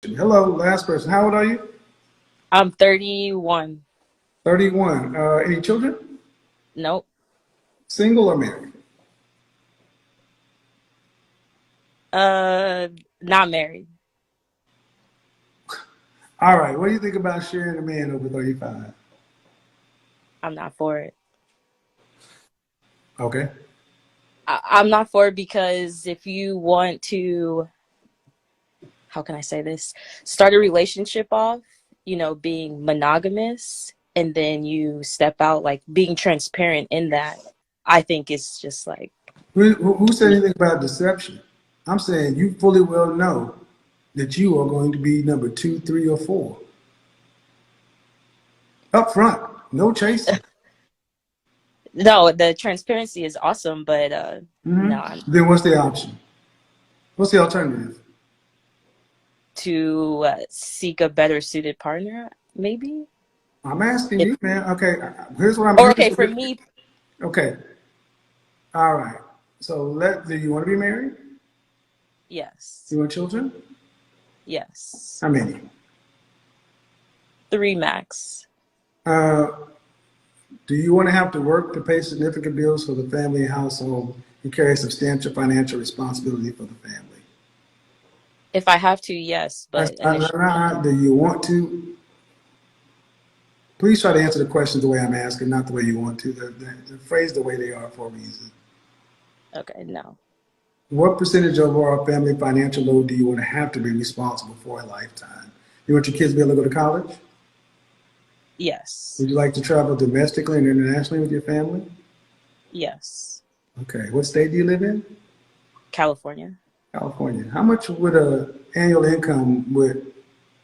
Hello, last person. How old are you? I'm 31. 31. Any children? Nope. Single or married? Uh, Not married. All right. What do you think about sharing a man over 35? I'm not for it. Okay. I'm not for it because if you want to, how can I say this? Start a relationship off, being monogamous, and then you step out, like being transparent in that, I think it's just like, Who said anything about deception? I'm saying you fully well know that you are going to be number two, three, or four. Up front. No chasing. no, the transparency is awesome, but no, Then what's the option? What's the alternative? to seek a better suited partner, maybe. I'm asking If, you, man. Okay. or okay, for me, Okay. All right. So do you want to be married? yes. You want children? Yes. How many? Three max. Uh, Do you want to have to work to pay significant bills for the family and household and carry substantial financial responsibility for the family? If I have to, yes, but initially, Do you want to? Please try to answer the questions the way I'm asking, not the way you want to. They're phrased the way they are for a reason. okay, no. What percentage of our family financial load do you want to have to be responsible for a lifetime? You want your kids to be able to go to college? Yes. Would you like to travel domestically and internationally with your family? Yes. Okay. What state do you live in? California. California. How much would a annual income would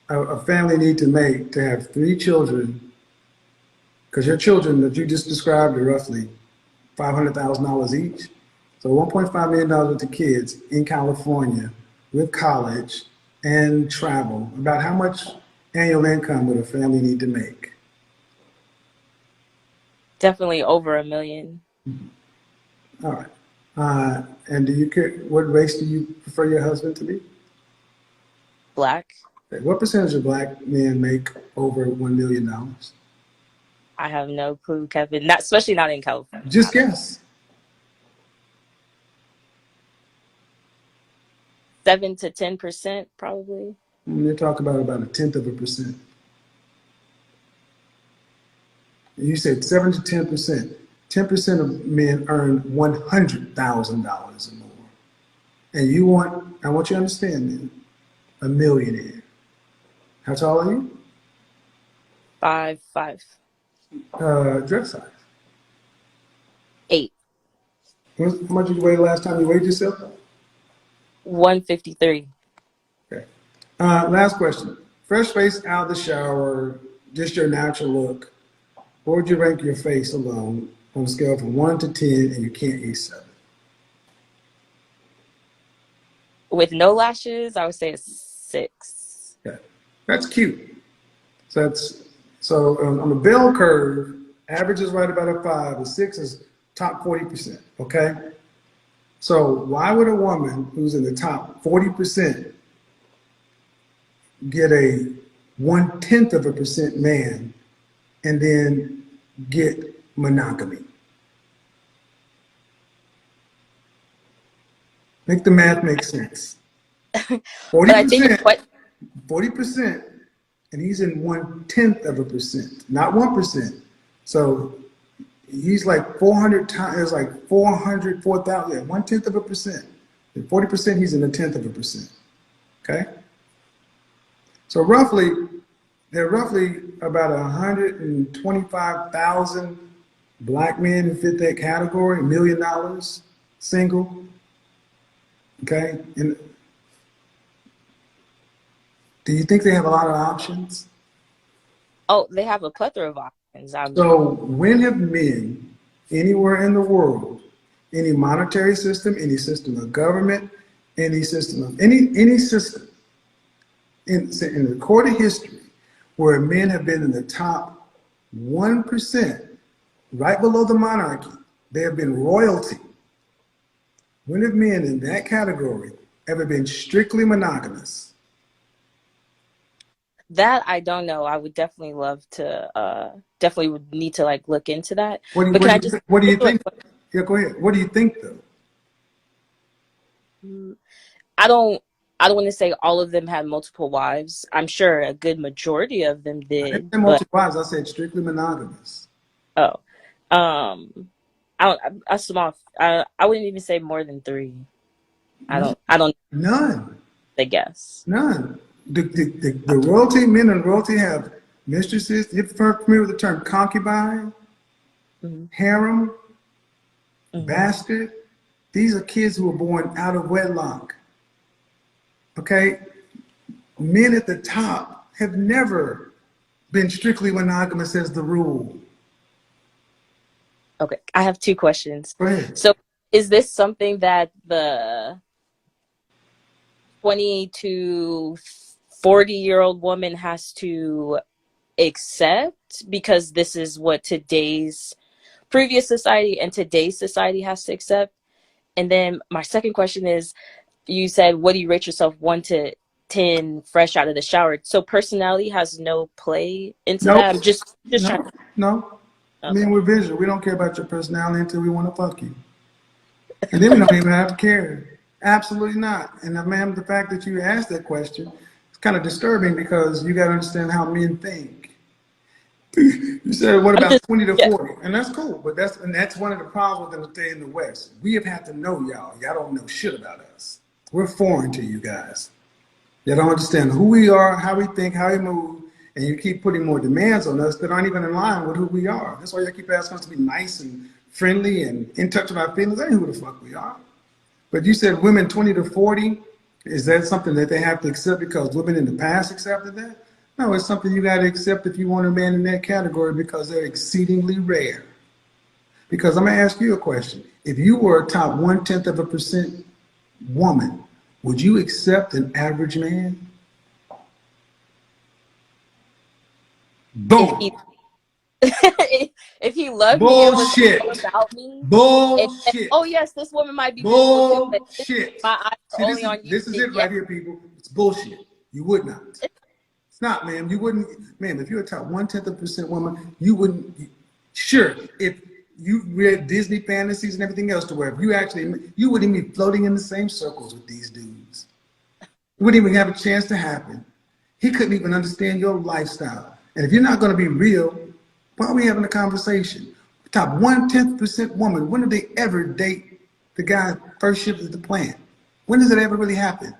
a family need to make to have three children? Because your children that you just described are roughly $500,000 each. So $1.5 million with the kids in California with college and travel. About how much annual income would a family need to make? Definitely over 1 million. All right. And do you care what race do you prefer your husband to be? Black. Okay. What percentage of black men make over $1 million? I have no clue, Kevin. Not especially not in California. Just Not at guess. 7 to 10%, probably. They talk about a tenth of a percent. And you said 7 to 10%. 10% of men earn $100,000 or more. And I want you to understand, man, a millionaire. How tall are you? 5'5". Dress size. 8. How much did you weigh the last time you weighed yourself? 153. Okay. Last question. Fresh face out of the shower, just your natural look. What would you rank your face alone on a scale from 1 to 10 and you can't eat 7? With no lashes, I would say a 6. Okay. That's cute. So that's on the bell curve, average is right about a 5, a 6 is top 40%. Okay. So why would a woman who's in the top 40% get a 1/10 of a percent man and then get monogamy? Make the math make sense. But I think 40%, what 40%, and he's in 1/10 of a percent, not 1%. So he's like 400 times, it's like 400, 4,000, yeah, 1/10 of a percent. And 40%, he's in a tenth of a percent. Okay? So there are roughly about 125,000 black men who fit that category, $1 million, single. Okay? And do you think they have a lot of options? oh, they have a plethora of options. So when have men anywhere in the world, any monetary system, any system of government, any system in recorded history where men have been in the top 1%, right below the monarchy, they have been royalty. When have men in that category ever been strictly monogamous? That I don't know. I would definitely love to. Definitely would need to like look into that. What do you, But what can do I you, just what do you get to a think? Yeah, go ahead. What do you think though? question? I don't. I don't want to say all of them had multiple wives. I'm sure a good majority of them I didn't did, say but multiple wives. I said strictly monogamous. oh, I don't. A small. I wouldn't even say more than three. I No, don't. I don't. none. I guess. None. The royalty, men in royalty have mistresses. You're familiar with the term concubine, Hmm. harem, Hmm. bastard. These are kids who were born out of wedlock. Okay? Men at the top have never been strictly monogamous as the rule. Okay, I have two questions. Go ahead. So, is this something that the 20 to 40-year-old woman has to accept because this is what today's previous society and today's society has to accept? And then my second question is, you said, what do you rate yourself 1 to 10 fresh out of the shower? So personality has no play into Nope. that. I'm just trying. No. No. Men, Okay. we're visual. We don't care about your personality until we want to fuck you. And then we don't even have to care. Absolutely not. And ma'am, the fact that you asked that question is kind of disturbing because you got to understand how men think. You said, what I'm about just 20 to yeah. 40? And that's cool, but that's one of the problems with the in the West. We have had to know y'all. Y'all don't know shit about us. We're foreign to you guys. Y'all don't understand who we are, how we think, how we move, and you keep putting more demands on us that aren't even in line with who we are. That's why y'all keep asking us to be nice and friendly and in touch with our feelings. That ain't who the fuck we are. But you said women 20 to 40. Is that something that they have to accept because women in the past accepted that? No, it's something you got to accept if you want a man in that category because they're exceedingly rare. Because I'm going to ask you a question. If you were a top 1/10% woman, would you accept an average man? If Boom. he if he loved me and was all Bullshit. about me, and said, Bullshit. oh yes, this woman might be visual too, but if Bullshit. my eyes See, are only on you, this is then it yeah. right here, people. It's bullshit. You would not. It's not, ma'am. You wouldn't, ma'am. If you're a top 1/10% woman, you wouldn't. Sure, if you read Disney fantasies and everything else to where if you actually, you wouldn't even be floating in the same circles with these dudes. It wouldn't even have a chance to happen. He couldn't even understand your lifestyle. And if you're not going to be real, why are we having a conversation? Top 1/10% woman. When did they ever date the guy first shift at the plant? When does it ever really happen?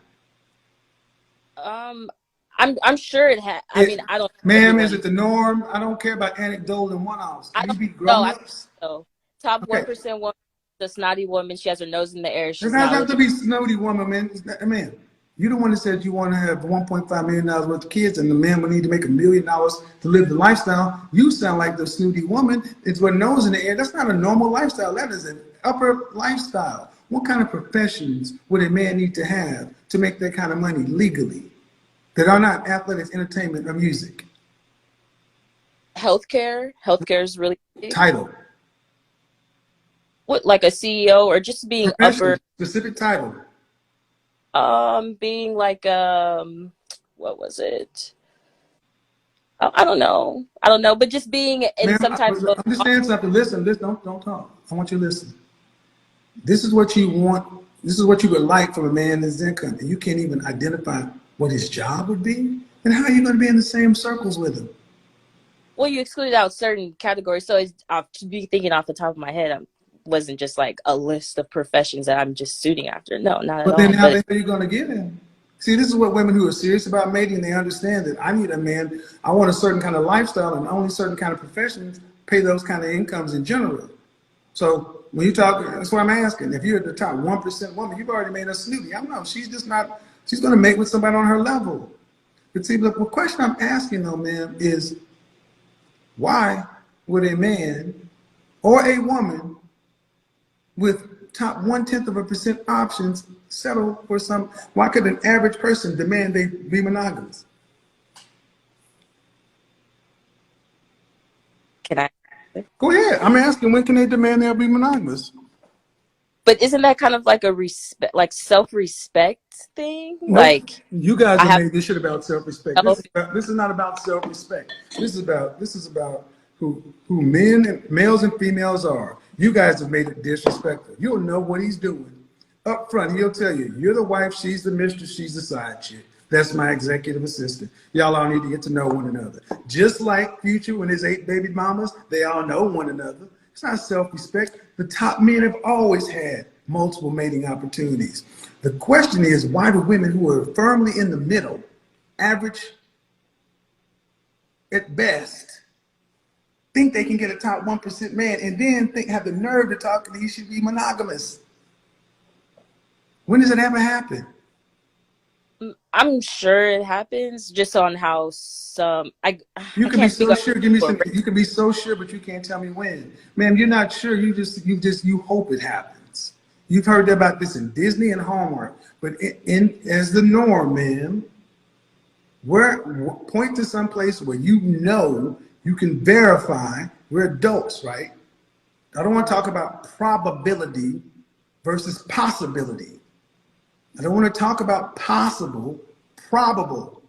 Um, I'm sure it had. I mean, It, I don't know ma'am, is everyone. it the norm? I don't care about anecdotal and one-offs. I Can don't you be know. grown I ups? don't know. Top one Okay. percent woman, the snotty woman. She has her nose in the air. It She's has not not to looking. be snowdy woman, man. Man, you the one that said you want to have $1.5 million worth of kids, and the man will need to make $1 million to live the lifestyle. You sound like the snooty woman. It's with nose in the air. That's not a normal lifestyle. That is an upper lifestyle. What kind of professions would a man need to have to make that kind of money legally that are not athletics, entertainment, or music? Healthcare. Healthcare is really big. Title, What, like a CEO or just being profession, upper? specific title. Being like what was it? I don't know. I don't know, but just being in Ma'am, some type of understand something. Listen, don't talk. I want you to listen. This is what you want. This is what you would like from a man in his income. And you can't even identify what his job would be. Then how are you going to be in the same circles with him? well, you excluded out certain categories, so it's I'll be thinking off the top of my head. I wasn't just like a list of professions that I'm just suiting after. No, not at But then all. how But the hell are you going to get him? See, this is what women who are serious about mating, they understand that I need a man. I want a certain kind of lifestyle and only certain kind of professions pay those kind of incomes in general. So when you talk, that's what I'm asking. If you're the top 1% woman, you've already made her snooty. I don't know. She's just not, she's going to mate with somebody on her level. But see, the question I'm asking though, man, is why would a man or a woman with top 1/10% options settle for some? Why could an average person demand they be monogamous? can I? Go ahead. I'm asking when can they demand they'll be monogamous? But isn't that kind of like a respect, like self-respect thing? Nope. Like You guys I have have made this shit about self-respect. self. This is not about self-respect. This is about who men and males and females are. You guys have made it disrespectful. You'll know what he's doing. Up front, he'll tell you, you're the wife, she's the mistress, she's the side chick. That's my executive assistant. Y'all all need to get to know one another. Just like Future and his 8 baby mamas, they all know one another. It's not self-respect. The top men have always had multiple mating opportunities. The question is, why do women who are firmly in the middle, average at best, think they can get a top 1% man and then have the nerve to talk that he should be monogamous? When does it ever happen? I'm sure it happens just on how some You I can be can't speak so on sure. Give me for some. You can be so sure, but you can't tell me when. Ma'am, you're not sure. You hope it happens. You've heard about this in Disney and Hallmark, but in as the norm, ma'am. Where point to some place where you know you can verify. We're adults, right? I don't want to talk about probability versus possibility. I don't want to talk about possible, probable.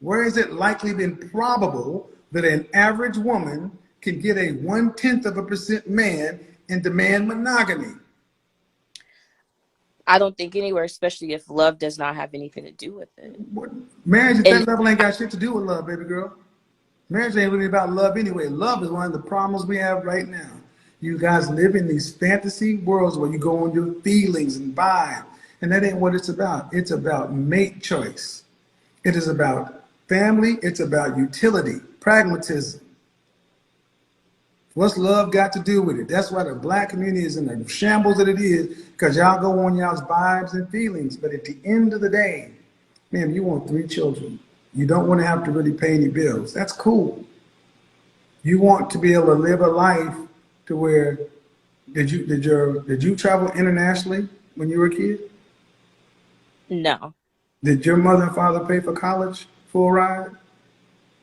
Where is it likely been probable that an average woman can get a 0.1% man and demand monogamy? I don't think anywhere, especially if love does not have anything to do with it. What, marriage at And that level ain't got shit to do with love, baby girl. Marriage ain't really about love anyway. Love is one of the problems we have right now. You guys live in these fantasy worlds where you go on your feelings and vibe, and that ain't what it's about. It's about mate choice. It is about family. It's about utility, pragmatism. What's love got to do with it? That's why the black community is in the shambles that it is, because y'all go on y'all's vibes and feelings. But at the end of the day, man, you want 3 children. You don't want to have to really pay any bills. That's cool. You want to be able to live a life to where did you travel internationally when you were a kid? no, Did your mother and father pay for college full ride?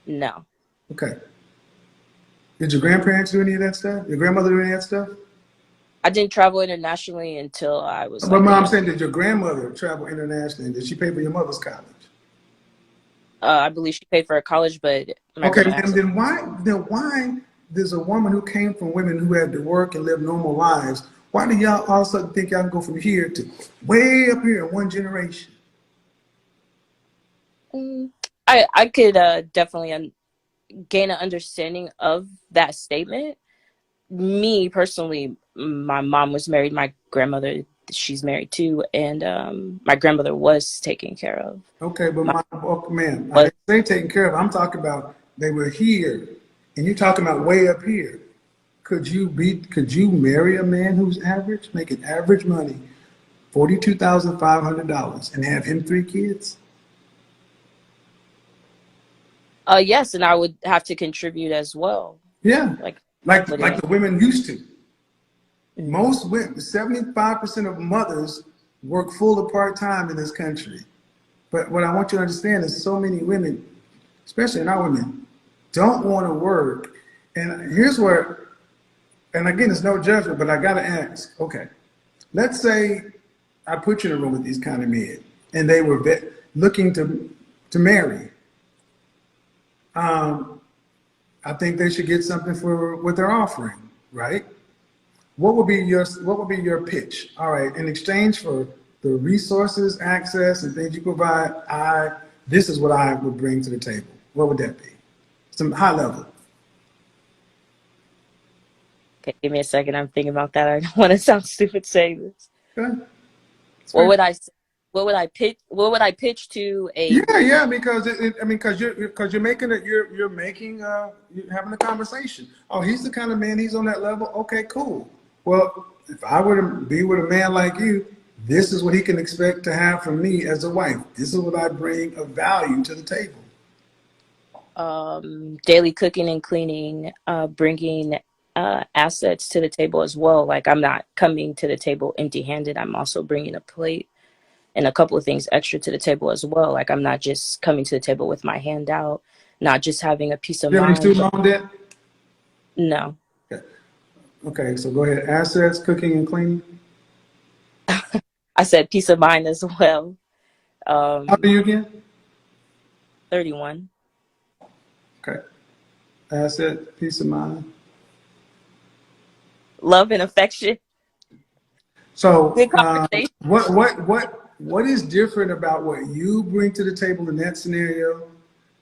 no, Okay. Did your grandparents do any of that stuff? Your grandmother do any of that stuff? I didn't travel internationally until I was But like a mom young. saying, did your grandmother travel internationally? Did she pay for your mother's college? I believe she paid for her college, but my Okay, grandma ma'am, also. then why there's a woman who came from women who had to work and live normal lives? Why do y'all all of a sudden think y'all can go from here to way up here in one generation? Mm, I could definitely gain an understanding of that statement. Me personally, my mom was married. My grandmother, she's married too, and my grandmother was taken care of. Okay, but My ma'am, I was didn't say taken care of. I'm talking about they were here, and you're talking about way up here. Could you marry a man who's average, making average money, $42,500, and have him 3 kids? yes, and I would have to contribute as well, Yeah, like like put in. like the women used to. Mm. Most women, 75% of mothers work full or part time in this country. But what I want you to understand is so many women, especially in our women, don't want to work. And here's where, and again, it's no judgment, but I got to ask, okay, let's say I put you in a room with these kind of men and they were looking to marry. Um, I think they should get something for what they're offering, right? What would be your pitch? All right, in exchange for the resources, access, and things you provide, this is what I would bring to the table. What would that be? Some high level. Okay, give me a second. I'm thinking about that. I don't want to sound stupid saying this. Okay. It's What fair. would I say? What would I pitch? What would I pitch to a? Yeah, yeah, because I mean, because you're making it, you're having a conversation. Oh, he's the kind of man. He's on that level. Okay, cool. Well, if I were to be with a man like you, this is what he can expect to have from me as a wife. This is what I bring of value to the table. Daily cooking and cleaning, bringing assets to the table as well. Like I'm not coming to the table empty-handed. I'm also bringing a plate and a couple of things extra to the table as well. Like I'm not just coming to the table with my hand out, not just having a peace of Do you have any mind, but student loan debt? no. Okay. Okay, so go ahead. Assets, cooking and cleaning. I said peace of mind as well. How old are you again? 31. Okay. Asset, peace of mind. Love and affection. So, Good conversation. what is different about what you bring to the table in that scenario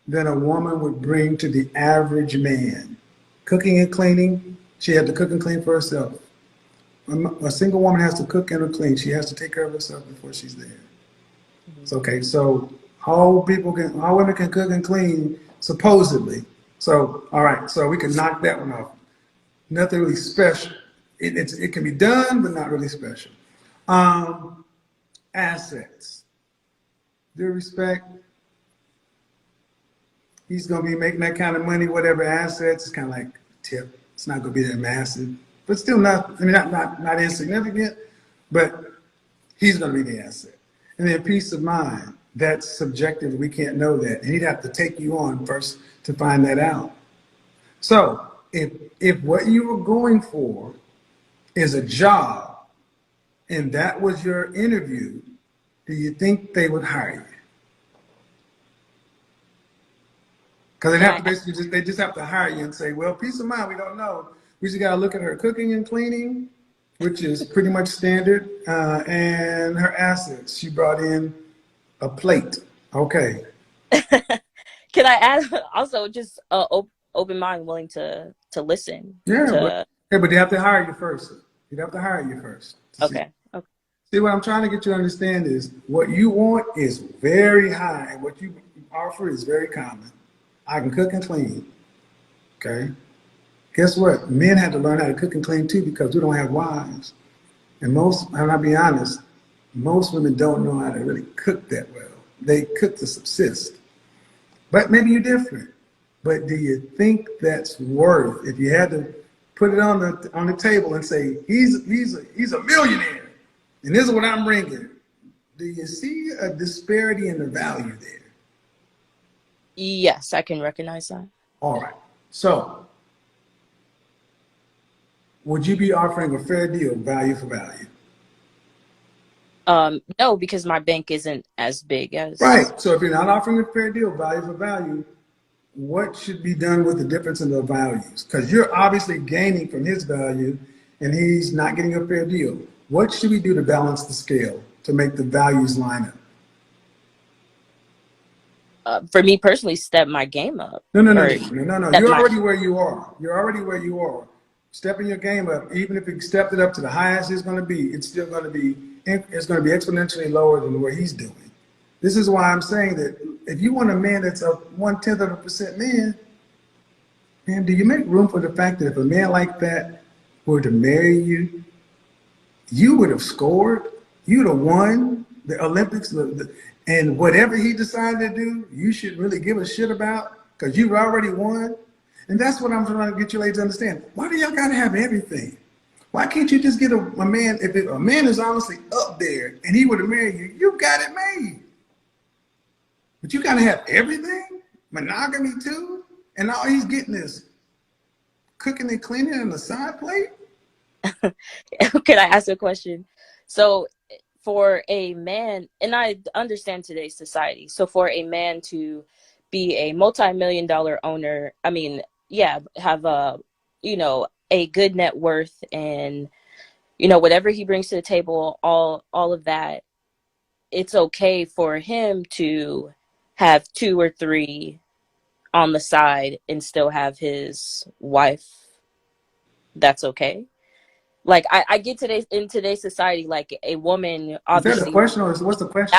than a woman would bring to the average man? Cooking and cleaning, she had to cook and clean for herself. A single woman has to cook and clean. She has to take care of herself before she's there. Mhm. It's okay. So how women can cook and clean supposedly. So all right. So we can knock that one off. Nothing really special. It can be done, but not really special. Um, assets. Due respect. He's going to be making that kind of money, whatever assets. It's kind of like tip. It's not going to be that massive, but still not. I mean, not insignificant, but he's going to be the asset. And then peace of mind. That's subjective. We can't know that. And he'd have to take you on first to find that out. So if what you were going for is a job and that was your interview, do you think they would hire you? Because they Can have I to basically they just have to hire you and say, well, peace of mind, we don't know. We just got to look at her cooking and cleaning, which is pretty much standard, and her assets. She brought in a plate. Okay. can I add also just open mind, willing to listen Yeah, but to. yeah, but they have to hire you first. You'd have to hire you first to see. Okay. Okay. See, what I'm trying to get you to understand is what you want is very high, and what you offer is very common. I can cook and clean. Okay. Guess what? Men had to learn how to cook and clean too because we don't have wives. And most, and I'll be honest, most women don't know how to really cook that well. They cook to subsist. But maybe you're different. But do you think that's worth, if you had to put it on the table and say, he's a millionaire, and this is what I'm bringing, do you see a disparity in the value there? Yes, I can recognize that. All right. So would you be offering a fair deal, value for value? No, because my bank isn't as big as. Right. So if you're not offering a fair deal, value for value, what should be done with the difference in the values? Because you're obviously gaining from his value and he's not getting a fair deal. What should we do to balance the scale to make the values line up? For me personally, step my game up, No, no, no, or no, no, no, no. step You're my. already where you are. You're already where you are. Stepping your game up, even if you stepped it up to the highest it's going to be, it's still going to be, it's going to be exponentially lower than what he's doing. This is why I'm saying that if you want a man that's a 0.1% man, do you make room for the fact that if a man like that were to marry you, you would have scored, you'd have won the Olympics, and whatever he decided to do, you should really give a shit about because you've already won. And that's what I'm trying to get you ladies to understand. Why do y'all gotta have everything? Why can't you just get a man? If a man is honestly up there and he would have married you, you got it made. But you gotta have everything, monogamy too, and all he's getting is cooking and cleaning on the side plate. Can I ask a question? So, for a man, and I understand today's society. So, for a man to be a multi-million dollar owner, I mean, yeah, have a good net worth, and whatever he brings to the table, all of that, it's okay for him to have two or three on the side and still have his wife. That's okay. Like I get in today's society, like a woman, Is that a obviously question or what's the question?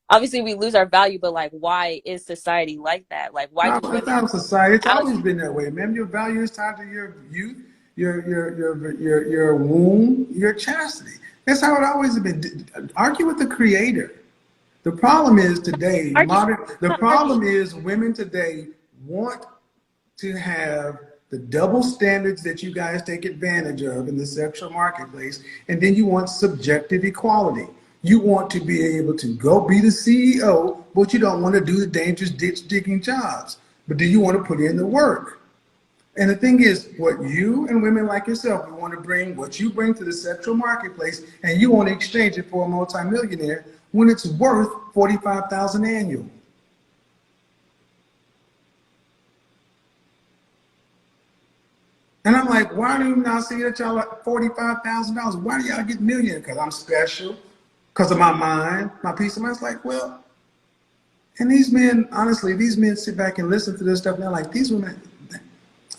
obviously we lose our value, but like, why is society like that? Like, why No, do it's women not a society. It's value? always been that way, man. Your value is tied to your youth, your womb, your chastity. That's how it always has been. Argue with the creator. The problem is today, Argue, the not argue. problem is women today want to have the double standards that you guys take advantage of in the sexual marketplace, and then you want subjective equality. You want to be able to go be the CEO, but you don't want to do the dangerous ditch digging jobs. But do you want to put in the work? And the thing is, what you and women like yourself, you want to bring what you bring to the sexual marketplace, and you want to exchange it for a multimillionaire when it's worth 45,000 annual. And I'm like, why do you not see that y'all like $45,000? Why do y'all get million? Because I'm special, because of my mind, my peace of mind. It's like, well, and these men, honestly, these men sit back and listen to this stuff, and they're like, these women,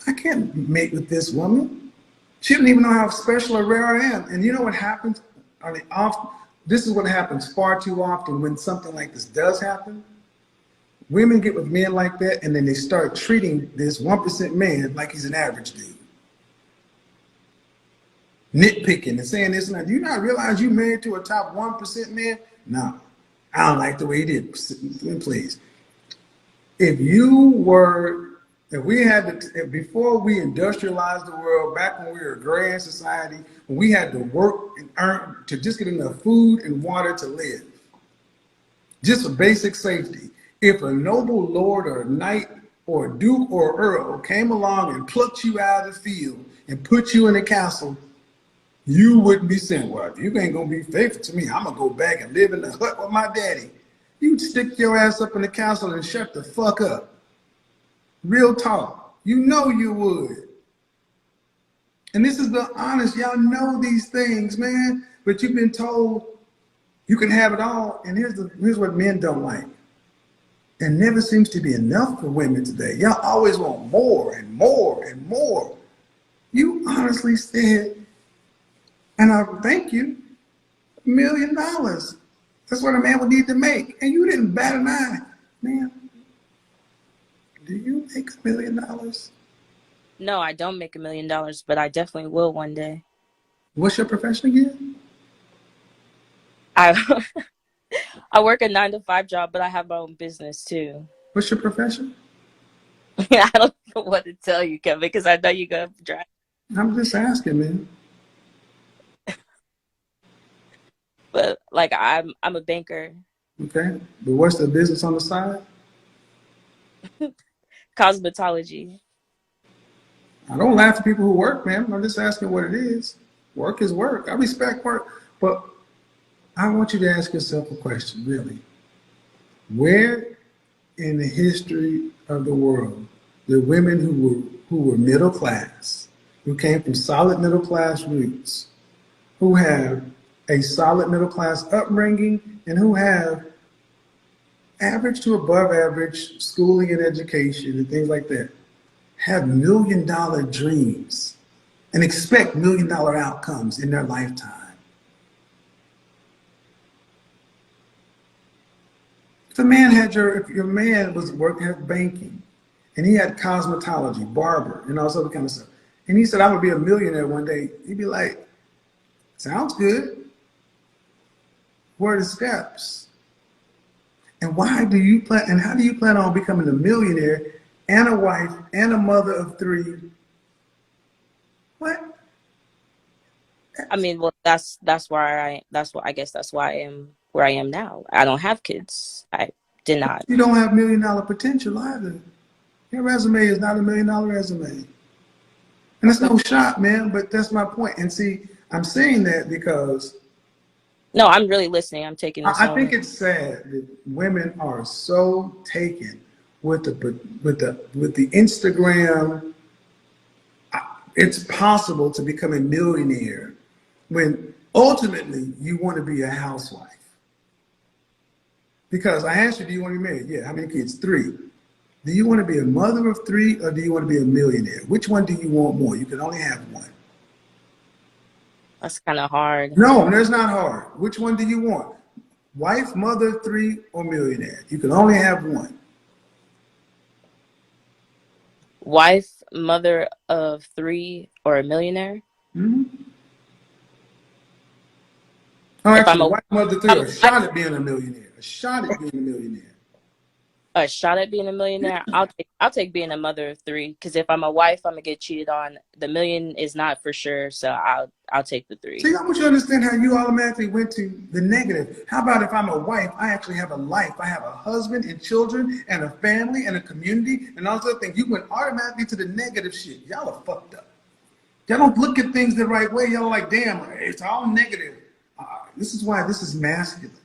I can't mate with this woman. She didn't even know how special or rare I am. And you know what happens? I mean, this is what happens far too often when something like this does happen. Women get with men like that, and then they start treating this 1% man like he's an average dude. Nitpicking and saying this and that. Do you not realize you married to a top 1% man? No, I don't like the way he did. Please. If you were, if we had to, before we industrialized the world, back when we were a grand society, when we had to work and earn to just get enough food and water to live, just for basic safety. If a noble lord or a knight or a duke or earl came along and plucked you out of the field and put you in a castle, you wouldn't be saying, well, if you ain't gonna be faithful to me, I'm gonna go back and live in the hut with my daddy. You'd stick your ass up in the castle and shut the fuck up. Real talk. You know you would. And this is the honest, y'all know these things, man, but you've been told you can have it all. And here's what men don't like. There never seems to be enough for women today. Y'all always want more and more and more. You honestly said, and I thank you, $1 million. That's what a man would need to make. And you didn't bat an eye. Man, do you make $1 million? No, I don't make $1 million, but I definitely will one day. What's your profession again? I I work a 9 to 5 job, but I have my own business too. What's your profession? I don't know what to tell you, Kevin, because I know you're gonna drive. I'm just asking, man. But like I'm a banker. Okay. But what's the business on the side? Cosmetology. I don't laugh at people who work, man. I'm just asking what it is. Work is work. I respect work. But I want you to ask yourself a question, really. Where in the history of the world the women who were middle class, who came from solid middle class roots, who have a solid middle class upbringing, and who have average to above average schooling and education and things like that, have $1 million dreams and expect $1 million outcomes in their lifetime? If your man was working at banking and he had cosmetology, barber, and all this other kind of stuff, and he said, I'm gonna be a millionaire one day, he'd be like, sounds good. What are the steps? And why do you plan, and how do you plan on becoming a millionaire and a wife and a mother of 3? What? I mean, well, that's why I guess that's why I am where I am now. I don't have kids. I did not. You don't have $1 million potential either. Your resume is not $1 million resume. And it's no shot, man, but that's my point. And see, I'm saying that because No, I'm really listening. I'm taking this I on. think it's sad that women are so taken with the Instagram. It's possible to become a millionaire when ultimately you want to be a housewife. Because I asked you, do you want to be married? Yeah. How many kids? 3. Do you want to be a mother of 3 or do you want to be a millionaire? Which one do you want more? You can only have one. That's kind of hard. No, that's not hard. Which one do you want? Wife, mother of 3, or millionaire? You can only have one. Wife, mother of 3, or a millionaire? Mm-hmm. Oh, If I'm actually, a, wife, mother of 3, I'm, a shot at being a millionaire. A shot at being a millionaire. a shot at being a millionaire, I'll take being a mother of three. Because if I'm a wife, I'm gonna get cheated on. The million is not for sure, so I'll take the three. See, I want you to understand how you automatically went to the negative. How about if I'm a wife, I actually have a life. I have a husband and children and a family and a community and all those other things. You went automatically to the negative shit. Y'all are fucked up. Y'all don't look at things the right way. Y'all are like, damn, it's all negative. This is why this is masculine.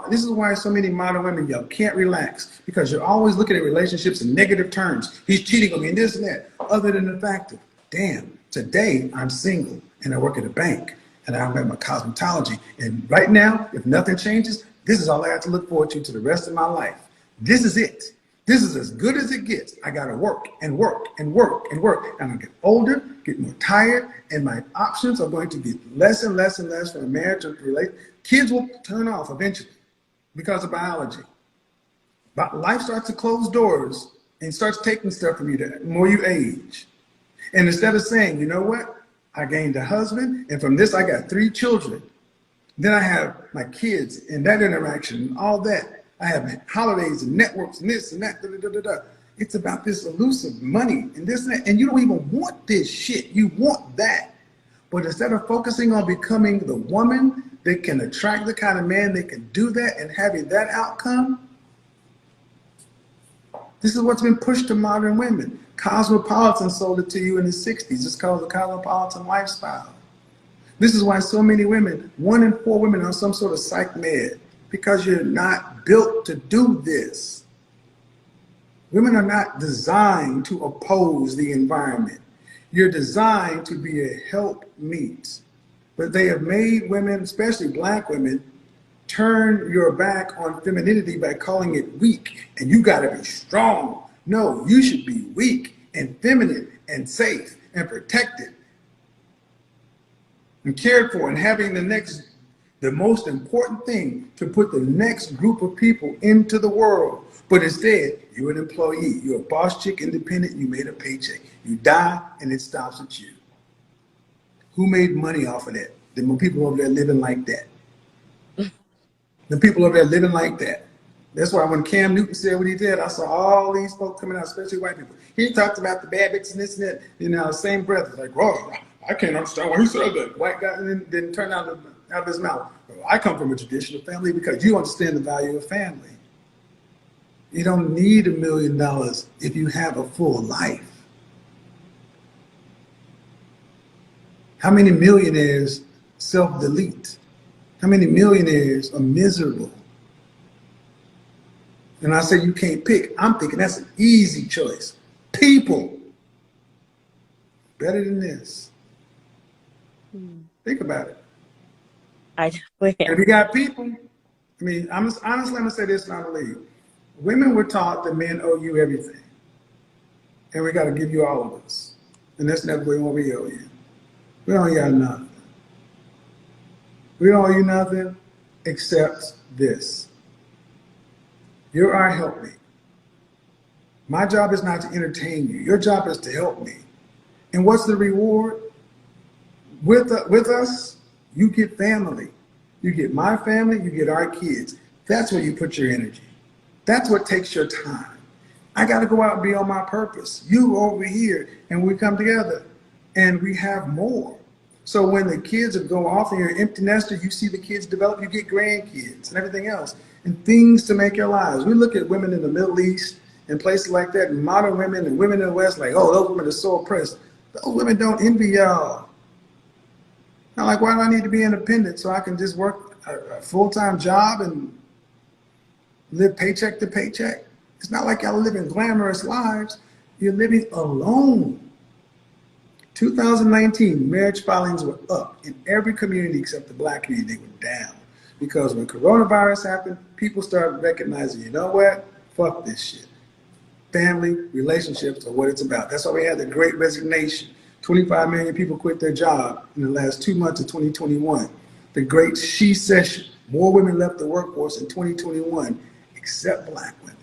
This is why so many modern women, y'all can't relax, because you're always looking at relationships in negative terms. He's cheating on me and this and that. Other than the fact of, damn, today I'm single and I work at a bank and I'm at my cosmetology. And right now, if nothing changes, this is all I have to look forward to the rest of my life. This is it. This is as good as it gets. I got to work and work and work and work. And I'm going to get older, get more tired, and my options are going to get less and less and less for a marriage or relate. Kids will turn off eventually because of biology. But life starts to close doors and starts taking stuff from you the more you age. And instead of saying, you know what? I gained a husband, and from this I got 3 children. Then I have my kids and that interaction and all that. I have holidays and networks and this and that. Da, da, da, da. It's about this elusive money and this and that. And you don't even want this shit. You want that. But instead of focusing on becoming the woman that can attract the kind of man that can do that and having that outcome, this is what's been pushed to modern women. Cosmopolitan sold it to you in the 60s. It's called the cosmopolitan lifestyle. This is why so many women, 1 in 4 women, are on some sort of psych med, because you're not built to do this. Women are not designed to oppose the environment. You're designed to be a helpmeet. But they have made women, especially black women, turn your back on femininity by calling it weak. And you gotta be strong. No, you should be weak and feminine and safe and protected and cared for, and having the most important thing, to put the next group of people into the world. But instead, you're an employee, you're a boss chick, independent, you made a paycheck. You die and it stops at you. Who made money off of that? The people over there living like that. The people over there living like that. That's why when Cam Newton said what he did, I saw all these folks coming out, especially white people. He talked about the bad bitches and this and that. You know, same breath. It's like, whoa, I can't understand why he said that. White guy didn't turn out of his mouth. Well, I come from a traditional family, because you understand the value of family. You don't need $1 million if you have a full life. How many millionaires self-delete? How many millionaires are miserable? And I say you can't pick. I'm thinking that's an easy choice. People. Better than this. Think about it. I definitely If you got people, I mean, honestly, I'm going to say this and I believe. Women were taught that men owe you everything. And we got to give you all of us. And that's never what we owe you. We don't owe you nothing. We don't owe you nothing except this. You're our helpmate. My job is not to entertain you. Your job is to help me. And what's the reward? With us, you get family. You get my family, you get our kids. That's where you put your energy. That's what takes your time. I got to go out and be on my purpose. You over here, and we come together, and we have more. So when the kids go off and you're an empty nester, you see the kids develop, you get grandkids and everything else, and things to make your lives. We look at women in the Middle East and places like that, and modern women and women in the West, like, oh, those women are so oppressed. Those women don't envy y'all. I'm like, why do I need to be independent so I can just work a full-time job and live paycheck to paycheck? It's not like y'all living glamorous lives. You're living alone. 2019, marriage filings were up in every community except the black community. They were down. Because when coronavirus happened, people started recognizing, you know what? Fuck this shit. Family, relationships are what it's about. That's why we had the Great Resignation. 25 million people quit their job in the last 2 months of 2021. The Great She Session. More women left the workforce in 2021, except black women.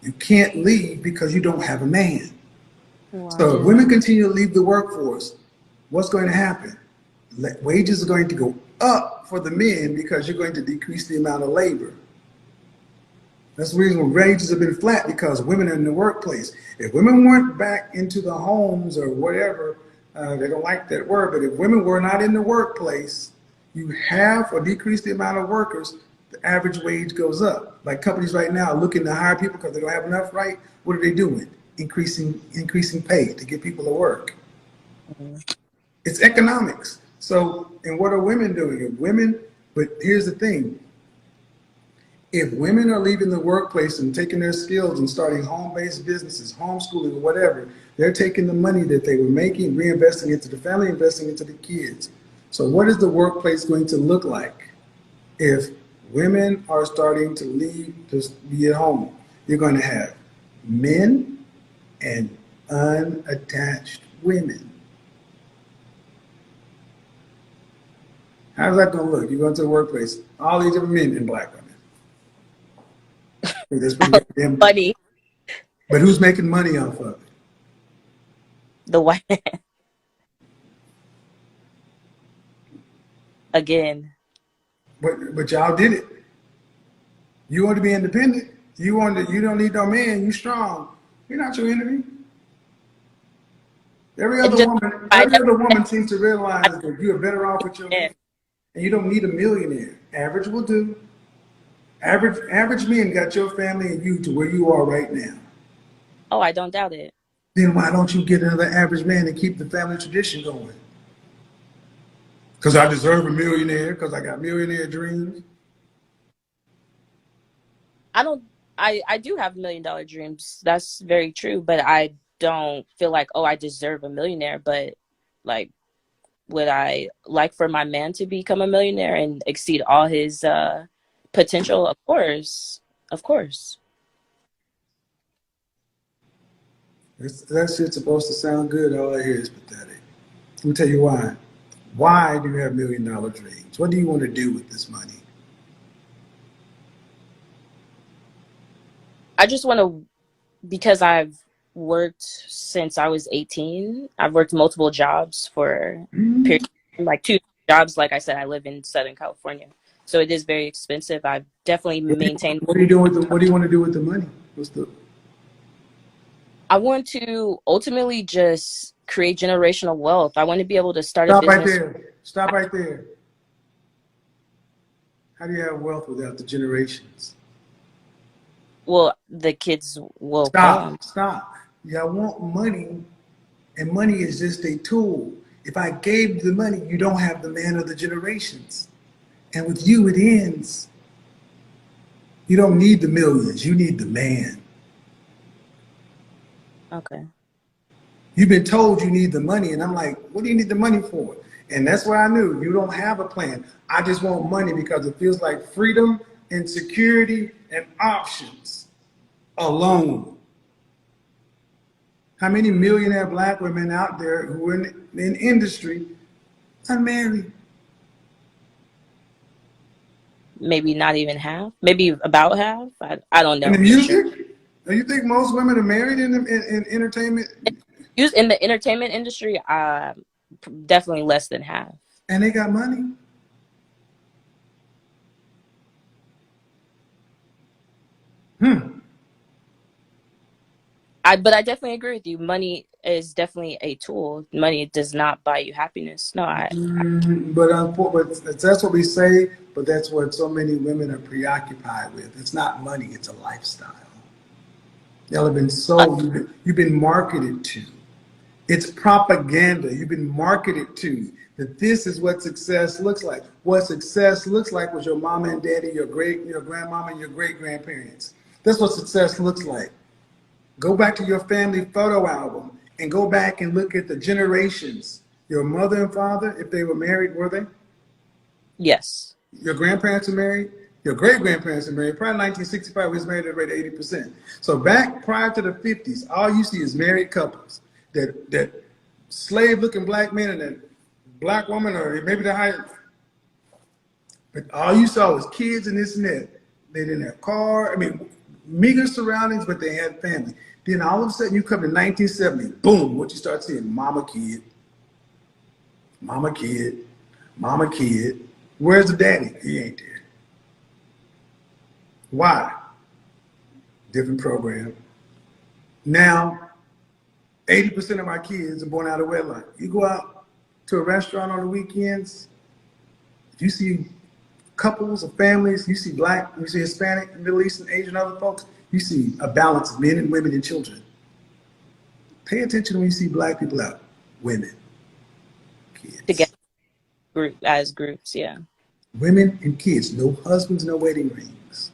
You can't leave because you don't have a man. Wow. So if women continue to leave the workforce, what's going to happen? Wages are going to go up for the men because you're going to decrease the amount of labor. That's the reason wages have been flat, because women are in the workplace. If women weren't back into the homes or whatever, they don't like that word, but if women were not in the workplace, you halve or decrease the amount of workers, the average wage goes up. Like companies right now are looking to hire people because they don't have enough, right? What are they doing? Increasing pay to get people to work. Mhm. It's economics. So, and what are women doing? If women, but here's the thing, if women are leaving the workplace and taking their skills and starting home-based businesses, homeschooling, or whatever, they're taking the money that they were making, reinvesting into the family, investing into the kids. So what is the workplace going to look like if women are starting to leave to be at home? You're going to have men and unattached women. How's that going to look? You go into the workplace, all these different men and black women. That's pretty goddamn. Funny. But who's making money off of it? The white again. But y'all did it. You want to be independent. You don't need no man. You strong. You're not your enemy. Every It other just woman, I every never other woman seems to realize that you are better off with your man, understand. and you don't need a millionaire. Average will do. Average men got your family and you to where you are right now. Oh, I don't doubt it. Then why don't you get another average man and keep the family tradition going? Because I deserve a millionaire. Because I got millionaire dreams. I don't I do have $1 million dreams. That's very true, but I don't feel like, oh, I deserve a millionaire, but like would I like for my man to become a millionaire and exceed all his potential? Of course. Of course. That shit's supposed to sound good. All I hear is pathetic. Let me tell you why. Why do you have $1 million dreams? What do you want to do with this money? I just want to, because I've worked since I was 18. I've worked multiple jobs for period, like 2 jobs. Like I said, I live in Southern California, so it is very expensive. I've definitely maintained. What are you doing with the, what do you want to do with the money? What's the I want to ultimately just create generational wealth. I want to be able to start a Stop right business. there. Stop right there. How do you have wealth without the generations? Well, the kids will come. Stop. Y'all want money, and money is just a tool. If I gave the money, you don't have the man of the generations. And with you, it ends. You don't need the millions. You need the man. Okay. You've been told you need the money, and I'm like, what do you need the money for? And that's where I knew you don't have a plan. I just want money because it feels like freedom and security and options alone. How many millionaire black women out there who are in industry unmarried? Maybe not even half. Maybe about half. I don't In the know for sure. music? Do you think most women are married in entertainment? Use in the entertainment industry, definitely less than half. And they got money? Hmm. But I definitely agree with you. Money is definitely a tool. Money does not buy you happiness. No, But that's what we say, but that's what so many women are preoccupied with. It's not money, it's a lifestyle. Y'all have been uh, sold, you've been marketed to. It's propaganda. You've been marketed to that this is what success looks like. What success looks like was your mama and daddy, your grandmama, and your great grandparents. That's what success looks like. Go back to your family photo album and go back and look at the generations. Your mother and father, if they were married, were they? yes. Your grandparents are married. Your great grandparents are married. Probably 1965 was married at a rate of 80%. So back prior to the 50s, all you see is married couples. That slave looking black man and that black woman, or maybe the higher. But all you saw was kids and this and that. They didn't have car. I mean, meager surroundings, but they had family. Then all of a sudden you come to 1970, boom, what you start seeing, mama kid, mama kid, mama kid. Where's the daddy? He ain't there. Why? different program. Now, 80% of our kids are born out of wedlock. You go out to a restaurant on the weekends, you see couples of families, you see Black, you see Hispanic, Middle Eastern, Asian, other folks, you see a balance of men and women and children. Pay attention when you see Black people out. Women, Together, kids. as groups, yeah. Women and kids, no husbands, no wedding rings.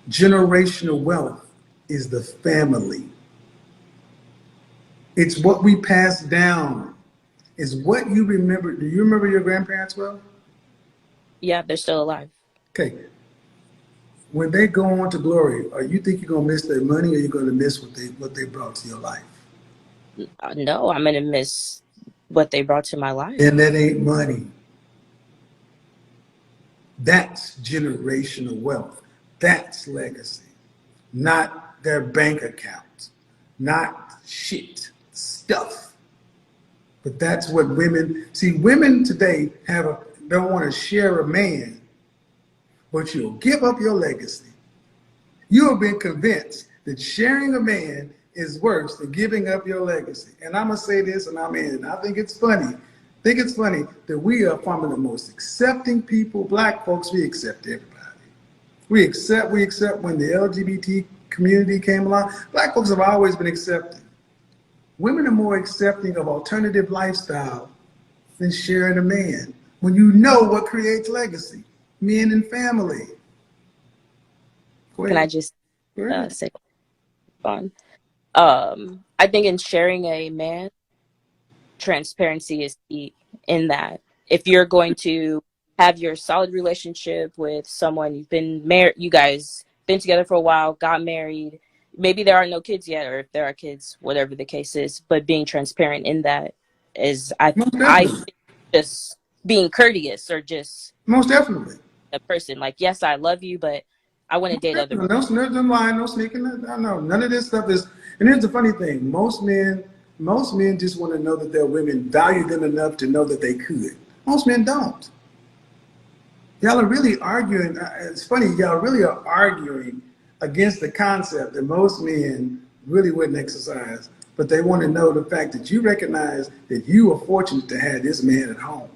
Generational wealth is the family. It's what we pass down. It's what you remember. Do you remember your grandparents well? Yeah, they're still alive. Okay. When they go on to glory, are you think you're gonna miss their money, or you're gonna miss what they brought to your life? No, I'm gonna miss what they brought to my life. And that ain't money. That's generational wealth. That's legacy. Not their bank account. Not shit. Stuff. But that's what women see. Women today don't want to share a man, but you'll give up your legacy. You have been convinced that sharing a man is worse than giving up your legacy. And I'm gonna say this, and I'm in. I think it's funny. I think it's funny that we are one of the most accepting people. Black folks, we accept everybody. We accept when the LGBT community came along. Black folks have always been accepting. Women are more accepting of alternative lifestyle than sharing a man. When you know what creates legacy, men and family. Go Can I ahead. just Go ahead. say fun? I think in sharing a man, transparency is key in that. If you're going to have your solid relationship with someone, you've been married, you guys been together for a while, got married, maybe there are no kids yet, or if there are kids, whatever the case is, but being transparent in that is, Most I definitely. think, just being courteous, or just Most definitely. a person like, yes, I love you, but I want to date other No, men. no lying, no sneaking. No, none of this stuff is. And here's the funny thing: most men just want to know that their women value them enough to know that they could. Most men don't. Y'all are really arguing. It's funny. Y'all really are arguing against the concept that most men really wouldn't exercise, but they want to know the fact that you recognize that you are fortunate to have this man at home,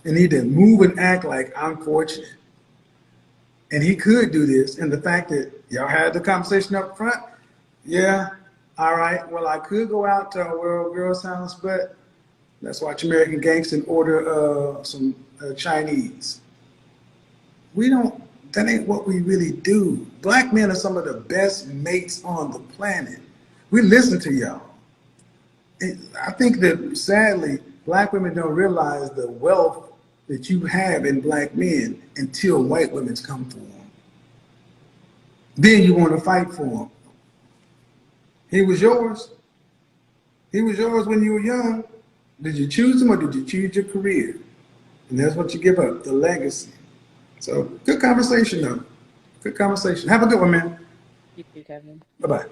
and need to move and act like I'm fortunate. And he could do this. And the fact that y'all had the conversation up front, yeah, all right, well, I could go out to a World Girls House, but let's watch American Gangster and order some Chinese. We don't, that ain't what we really do. Black men are some of the best mates on the planet. We listen to y'all. I think that sadly, Black women don't realize the wealth that you have in Black men until white women's come for them. Then you want to fight for him. He was yours. He was yours when you were young. Did you choose him, or did you choose your career? And that's what you give up, the legacy. So good conversation though. Good conversation. Have a good one, man. You too, Kevin. Bye-bye.